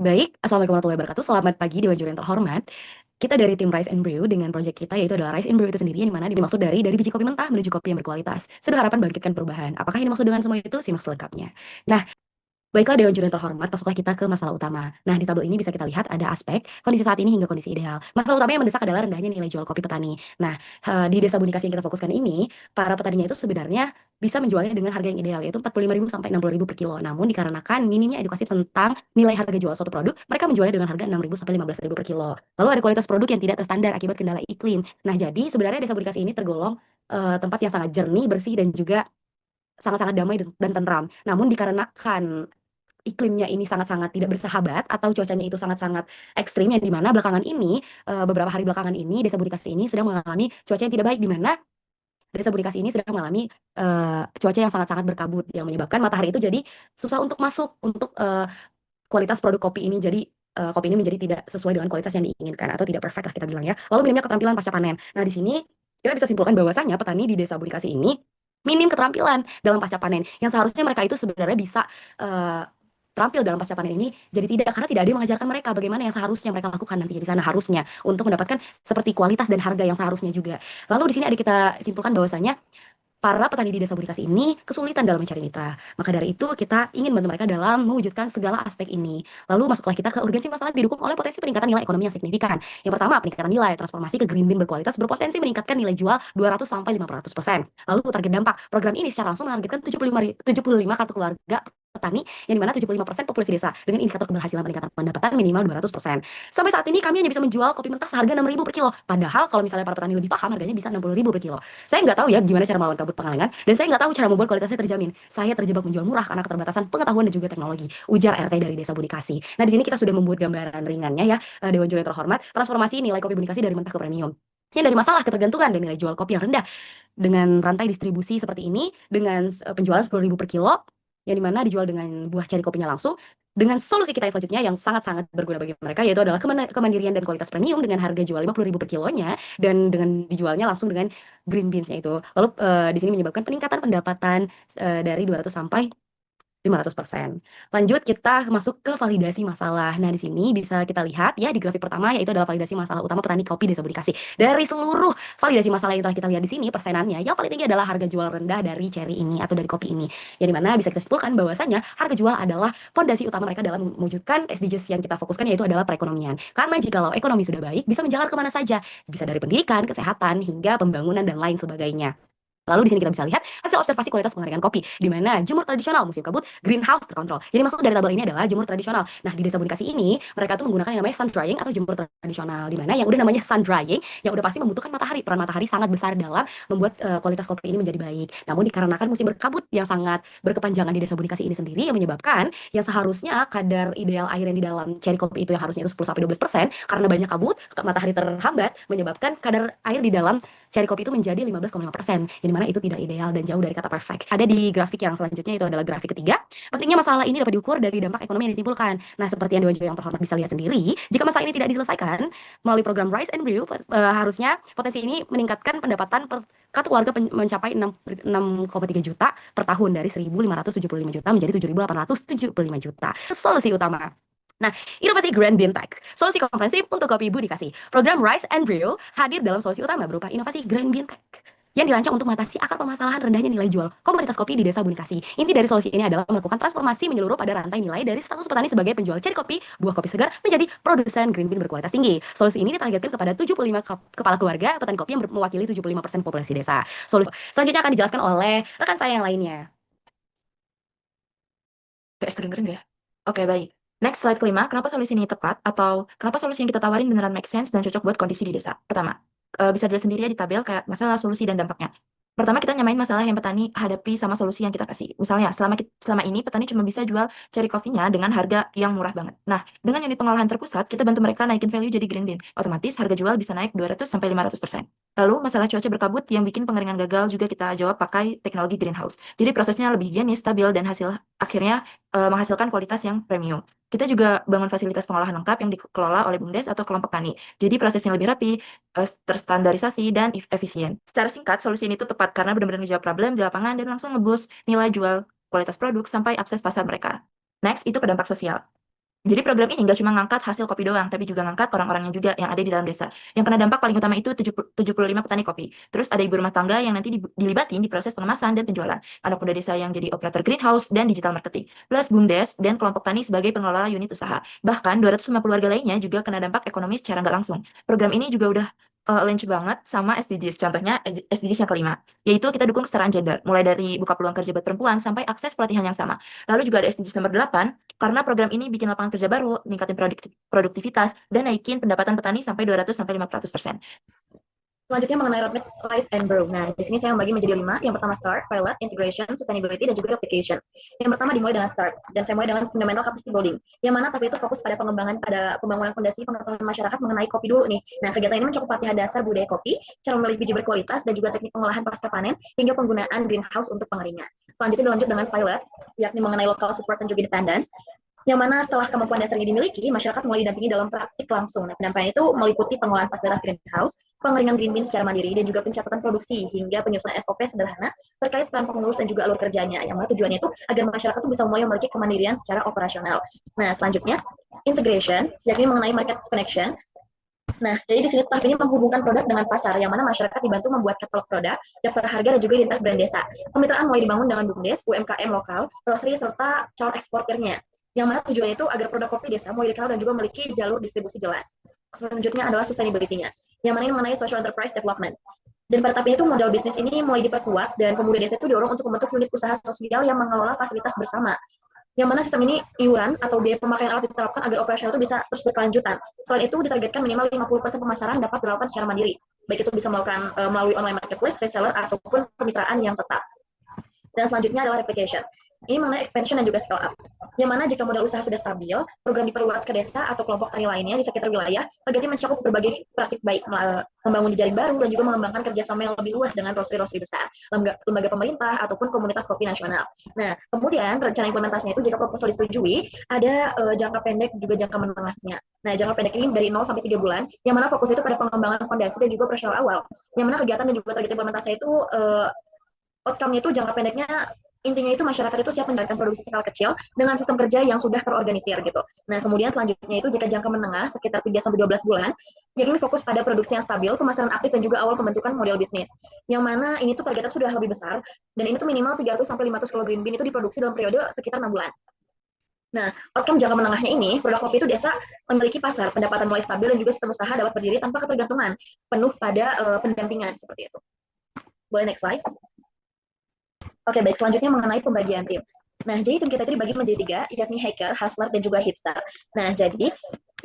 Baik, Assalamualaikum warahmatullahi wabarakatuh. Selamat pagi Dewan Juri yang terhormat. Kita dari tim Rice and Brew dengan proyek kita yaitu adalah Rice and Brew itu sendiri yang mana dimaksud dari biji kopi mentah menuju kopi yang berkualitas. Sudah harapan bangkitkan perubahan. Apakah ini maksud dengan semua itu? Simak selengkapnya. Nah, baiklah Dewan Juri yang terhormat, masuklah kita ke masalah utama. Nah, di tabel ini bisa kita lihat ada aspek kondisi saat ini hingga kondisi ideal. Masalah utama yang mendesak adalah rendahnya nilai jual kopi petani. Nah, di Desa Bunikasi yang kita fokuskan ini, para petaninya itu sebenarnya bisa menjualnya dengan harga yang ideal, yaitu 45.000 sampai 60.000 per kilo. Namun dikarenakan minimnya edukasi tentang nilai harga jual suatu produk, mereka menjualnya dengan harga 6.000 sampai 15.000 per kilo. Lalu ada kualitas produk yang tidak terstandar akibat kendala iklim. Nah, jadi sebenarnya Desa Bunikasi ini tergolong tempat yang sangat jernih, bersih, dan juga sangat-sangat damai dan tentram. Namun dikarenakan iklimnya ini sangat-sangat tidak bersahabat atau cuacanya itu sangat-sangat ekstrim yang dimana belakangan ini beberapa hari belakangan ini Desa Budikasi ini sedang mengalami cuaca yang tidak baik di mana Desa Budikasi ini sedang mengalami cuaca yang sangat-sangat berkabut yang menyebabkan matahari itu jadi susah untuk masuk untuk kualitas produk kopi ini jadi kopi ini menjadi tidak sesuai dengan kualitas yang diinginkan atau tidak perfect lah kita bilang ya. Lalu minimnya keterampilan pasca panen. Nah, di sini kita bisa simpulkan bahwasanya petani di Desa Budikasi ini minim keterampilan dalam pasca panen yang seharusnya mereka itu sebenarnya bisa eh, terampil dalam pasca panen ini jadi tidak karena tidak ada yang mengajarkan mereka bagaimana yang seharusnya mereka lakukan nanti di sana harusnya untuk mendapatkan seperti kualitas dan harga yang seharusnya juga. Lalu di sini ada kita simpulkan bahwasanya para petani di Desa Budikasi ini kesulitan dalam mencari mitra. Maka dari itu kita ingin membantu mereka dalam mewujudkan segala aspek ini. Lalu masuklah kita ke urgensi masalah didukung oleh potensi peningkatan nilai ekonomi yang signifikan. Yang pertama, peningkatan nilai transformasi ke green bean berkualitas berpotensi meningkatkan nilai jual 200 sampai 500%. Lalu target dampak, program ini secara langsung menargetkan 75 kartu keluarga petani yang dimana 75% populasi desa dengan indikator keberhasilan peningkatan pendapatan minimal 200%. Sampai saat ini kami hanya bisa menjual kopi mentah seharga 6.000 per kilo. Padahal kalau misalnya para petani lebih paham harganya bisa 60.000 per kilo. Saya nggak tahu ya gimana cara melawan kabut pengalengan, dan saya nggak tahu cara membuat kualitasnya terjamin. Saya terjebak menjual murah karena keterbatasan pengetahuan dan juga teknologi. Ujar RT dari Desa Budikasi. Nah, di sini kita sudah membuat gambaran ringannya ya, Dewan Juri yang terhormat, transformasi nilai kopi Budikasi dari mentah ke premium. Yang dari masalah ketergantungan dan nilai jual kopi yang rendah dengan rantai distribusi seperti ini, dengan penjualan 10.000 per kilo, yang dimana dijual dengan buah cari kopinya langsung, dengan solusi kita yang selanjutnya yang sangat-sangat berguna bagi mereka, yaitu adalah kemandirian dan kualitas premium dengan harga jual 50.000 per kilonya, dan dengan dijualnya langsung dengan green beans-nya itu. Lalu di sini menyebabkan peningkatan pendapatan dari 200 sampai 500%. Lanjut kita masuk ke validasi masalah. Nah, di sini bisa kita lihat ya di grafik pertama yaitu adalah validasi masalah utama petani kopi Desa Budikasi. Dari seluruh validasi masalah yang telah kita lihat di sini persenannya yang paling tinggi adalah harga jual rendah dari cherry ini atau dari kopi ini. Yang dimana bisa kita simpulkan bahwasanya harga jual adalah fondasi utama mereka dalam mewujudkan SDGs yang kita fokuskan yaitu adalah perekonomian. Karena jikalau ekonomi sudah baik bisa menjalar kemana saja. Bisa dari pendidikan, kesehatan, hingga pembangunan dan lain sebagainya. Lalu di sini kita bisa lihat hasil observasi kualitas pengeringan kopi, di mana jemur tradisional musim kabut, greenhouse terkontrol. Jadi maksud dari tabel ini adalah jemur tradisional. Nah, di Desa Bunikasi ini mereka tuh menggunakan yang namanya sun drying atau jemur tradisional, di mana yang udah namanya sun drying, yang udah pasti membutuhkan matahari. Peran matahari sangat besar dalam membuat kualitas kopi ini menjadi baik. Namun dikarenakan musim berkabut yang sangat berkepanjangan di Desa Bunikasi ini sendiri yang menyebabkan yang seharusnya kadar ideal air yang di dalam cherry kopi itu yang harusnya itu 10 sampai 12% karena banyak kabut, matahari terhambat menyebabkan kadar air di dalam cherry kopi itu menjadi 15,5%, yang dimana itu tidak ideal dan jauh dari kata perfect. Ada di grafik yang selanjutnya itu adalah grafik ketiga. Pentingnya masalah ini dapat diukur dari dampak ekonomi yang ditimbulkan. Nah, seperti yang Dewan Juri yang terhormat bisa lihat sendiri, jika masalah ini tidak diselesaikan melalui program Rice and Brew, harusnya potensi ini meningkatkan pendapatan per kartu keluarga mencapai 6,3 juta per tahun dari 1.575 juta menjadi 7.875 juta. Solusi utama. Nah, inovasi Grand Bean Tech, solusi komprehensif untuk kopi Ibu dikasih. Program Rice and Brew hadir dalam solusi utama berupa inovasi Grand Bean Tech yang dirancang untuk mengatasi akar permasalahan rendahnya nilai jual komoditas kopi di Desa Bunikasi. Inti dari solusi ini adalah melakukan transformasi menyeluruh pada rantai nilai dari status petani sebagai penjual cherry kopi, buah kopi segar, menjadi produsen green bean berkualitas tinggi. Solusi ini ditargetkan kepada 75 kepala keluarga petani kopi yang mewakili 75% populasi desa. Solusi selanjutnya akan dijelaskan oleh rekan saya yang lainnya. Oke, kedengeran nggak ya? Oke, baik. Next, slide kelima. Kenapa solusi ini tepat atau kenapa solusi yang kita tawarin beneran make sense dan cocok buat kondisi di desa? Pertama, bisa dilihat sendiri ya di tabel kayak masalah, solusi, dan dampaknya. Pertama, kita nyamain masalah yang petani hadapi sama solusi yang kita kasih. Misalnya, selama ini petani cuma bisa jual cherry coffee-nya dengan harga yang murah banget. Nah, dengan unit pengolahan terpusat, kita bantu mereka naikin value jadi green bean. Otomatis harga jual bisa naik 200 sampai 500%. Lalu, masalah cuaca berkabut yang bikin pengeringan gagal juga kita jawab pakai teknologi greenhouse. Jadi prosesnya lebih higienis, stabil, dan hasil akhirnya menghasilkan kualitas yang premium. Kita juga bangun fasilitas pengolahan lengkap yang dikelola oleh BUMDes atau kelompok tani. Jadi prosesnya lebih rapi, terstandarisasi, dan efisien. Secara singkat, solusi ini tuh tepat karena benar-benar ngejawab problem di lapangan dan langsung ngeboost nilai jual, kualitas produk, sampai akses pasar mereka. Next, itu ke dampak sosial. Jadi program ini nggak cuma ngangkat hasil kopi doang, tapi juga ngangkat orang-orangnya juga yang ada di dalam desa. Yang kena dampak paling utama itu 75 petani kopi. Terus ada ibu rumah tangga yang nanti dilibatin di proses pengemasan dan penjualan. Anak muda desa yang jadi operator greenhouse dan digital marketing. Plus BUMDes dan kelompok tani sebagai pengelola unit usaha. Bahkan 250 warga lainnya juga kena dampak ekonomi secara nggak langsung. Program ini juga udah launch banget sama SDGs. Contohnya SDGs yang kelima, yaitu kita dukung kesetaraan gender, mulai dari buka peluang kerja buat perempuan sampai akses pelatihan yang sama. Lalu juga ada SDGs nomor 8, karena program ini bikin lapangan kerja baru, ningkatin produktivitas, dan naikin pendapatan petani sampai 200 sampai 500%. Selanjutnya mengenai roadmap Rise and Grow. Nah, di sini saya membagi menjadi 5. Yang pertama start, pilot, integration, sustainability, dan juga application. Yang pertama dimulai dengan start, dan saya mulai dengan fundamental capacity building. Yang mana tapi itu fokus pada pengembangan, pada pembangunan fondasi pengetahuan masyarakat mengenai kopi dulu nih. Nah, kegiatan ini mencakup pelatihan dasar budaya kopi, cara memilih biji berkualitas, dan juga teknik pengolahan pasca panen, hingga penggunaan greenhouse untuk pengeringan. Selanjutnya dilanjut dengan pilot, yakni mengenai local support dan juga dependence, yang mana setelah kemampuan dasar ini dimiliki, masyarakat mulai didampingi dalam praktik langsung. Nah, pendampingan itu meliputi pengolahan fasilitas greenhouse, pengeringan green bean secara mandiri, dan juga pencatatan produksi hingga penyusunan SOP sederhana terkait peran pengurus dan juga alur kerjanya. Yang mana tujuannya itu agar masyarakat itu bisa mulai memiliki kemandirian secara operasional. Nah, selanjutnya integration, yakni mengenai market connection. Nah, jadi di sini tahap ini menghubungkan produk dengan pasar, yang mana masyarakat dibantu membuat katalog produk, daftar harga, dan juga identitas brand desa. Kemitraan mulai dibangun dengan BUMDes, UMKM lokal, roastery, serta calon eksportirnya. Yang mana tujuannya itu agar produk kopi desa mulai dikenal dan juga memiliki jalur distribusi jelas. Selanjutnya adalah sustainability-nya, yang mana ini mengenai social enterprise development. Dan pada tahap ini itu model bisnis ini mulai diperkuat dan pemuda desa itu didorong untuk membentuk unit usaha sosial yang mengelola fasilitas bersama, yang mana sistem ini iuran atau biaya pemakaian alat diterapkan agar operasional itu bisa terus berkelanjutan. Selain itu ditargetkan minimal 50% pemasaran dapat dilakukan secara mandiri, baik itu bisa melakukan melalui online marketplace, reseller, ataupun kemitraan yang tetap. Dan selanjutnya adalah replication. Ini mengenai expansion dan juga scale up. Yang mana jika modal usaha sudah stabil, program diperluas ke desa atau kelompok tani lainnya di sekitar wilayah, agar mencakup berbagai praktik baik, membangun jejaring baru dan juga mengembangkan kerjasama yang lebih luas dengan roastery-roastery besar, lembaga pemerintah ataupun komunitas kopi nasional. Nah, kemudian rencana implementasinya itu jika proposal disetujui, ada jangka pendek juga jangka menengahnya. Nah, jangka pendek ini dari 0 sampai 3 bulan, yang mana fokus itu pada pengembangan fondasi dan juga operasional awal. Yang mana kegiatan dan juga target implementasi itu outcome-nya itu jangka pendeknya intinya itu masyarakat itu siap menjalankan produksi skala kecil dengan sistem kerja yang sudah terorganisir gitu. Nah, kemudian selanjutnya itu jika jangka menengah sekitar 3 sampai 12 bulan, yakni fokus pada produksi yang stabil, pemasaran aktif dan juga awal pembentukan model bisnis. Yang mana ini tuh targetnya sudah lebih besar dan ini tuh minimal 300 sampai 500 kg green bean itu diproduksi dalam periode sekitar 6 bulan. Nah, outcome jangka menengahnya ini, produk kopi itu desa memiliki pasar, pendapatan mulai stabil dan juga sistem usaha dapat berdiri tanpa ketergantungan penuh pada pendampingan seperti itu. Boleh next slide. Oke, baik. Selanjutnya mengenai pembagian tim. Nah, jadi tim kita itu dibagi menjadi 3, yakni hacker, hustler, dan juga hipster. Nah, jadi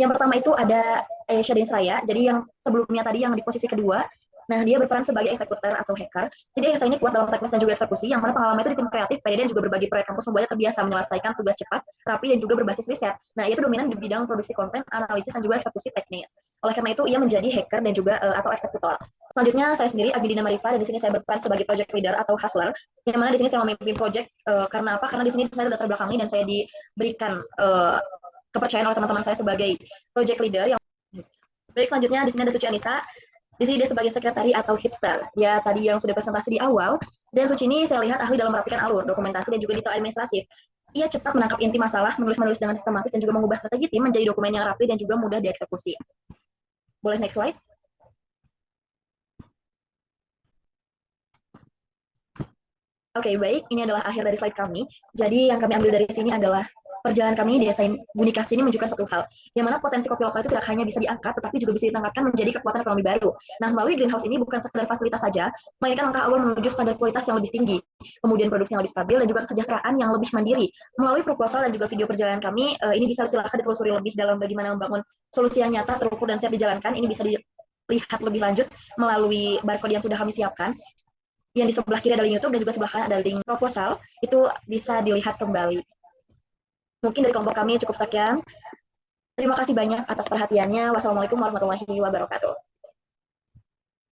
yang pertama itu ada Aisyah dan saya. Jadi yang sebelumnya tadi yang di posisi kedua, nah dia berperan sebagai eksekutor atau hacker. Jadi Aisyah ini kuat dalam teknis dan juga eksekusi, yang mana pengalaman itu di tim kreatif, PD dan juga berbagi proyek kampus membuatnya terbiasa menyelesaikan tugas cepat, rapi, dan juga berbasis riset. Nah, itu dominan di bidang produksi konten, analisis, dan juga eksekusi teknis. Oleh karena itu, ia menjadi hacker dan juga atau eksekutor. Selanjutnya saya sendiri Agidina Marifa dan di sini saya berperan sebagai project leader atau hustler. Yang mana di sini saya memimpin project karena apa? Karena di sini saya tidak terbelakangi dan saya diberikan kepercayaan oleh teman-teman saya sebagai project leader. Yang baik, selanjutnya di sini ada Suci Anissa. Di sini dia sebagai sekretari atau hipster. Ya tadi yang sudah presentasi di awal. Dan Suci ini saya lihat ahli dalam merapikan alur, dokumentasi dan juga detail administratif. Ia cepat menangkap inti masalah, menulis dengan sistematis dan juga mengubah strategi tim menjadi dokumen yang rapi dan juga mudah dieksekusi. Boleh next slide? Oke, baik. Ini adalah akhir dari slide kami. Jadi yang kami ambil dari sini adalah perjalanan kami di desa Bunikasi ini menunjukkan satu hal, yang mana potensi kopi lokal itu tidak hanya bisa diangkat, tetapi juga bisa ditangkapkan menjadi kekuatan ekonomi baru. Nah, melalui greenhouse ini bukan sekedar fasilitas saja, melainkan langkah awal menuju standar kualitas yang lebih tinggi, kemudian produksi yang lebih stabil, dan juga kesejahteraan yang lebih mandiri. Melalui proposal dan juga video perjalanan kami, ini bisa silakan ditelusuri lebih dalam bagaimana membangun solusi yang nyata, terukur, dan siap dijalankan. Ini bisa dilihat lebih lanjut melalui barcode yang sudah kami siapkan. Yang di sebelah kiri ada link YouTube dan juga sebelah kanan ada link proposal, itu bisa dilihat kembali. Mungkin dari kelompok kami cukup sekian. Terima kasih banyak atas perhatiannya. Wassalamualaikum warahmatullahi wabarakatuh.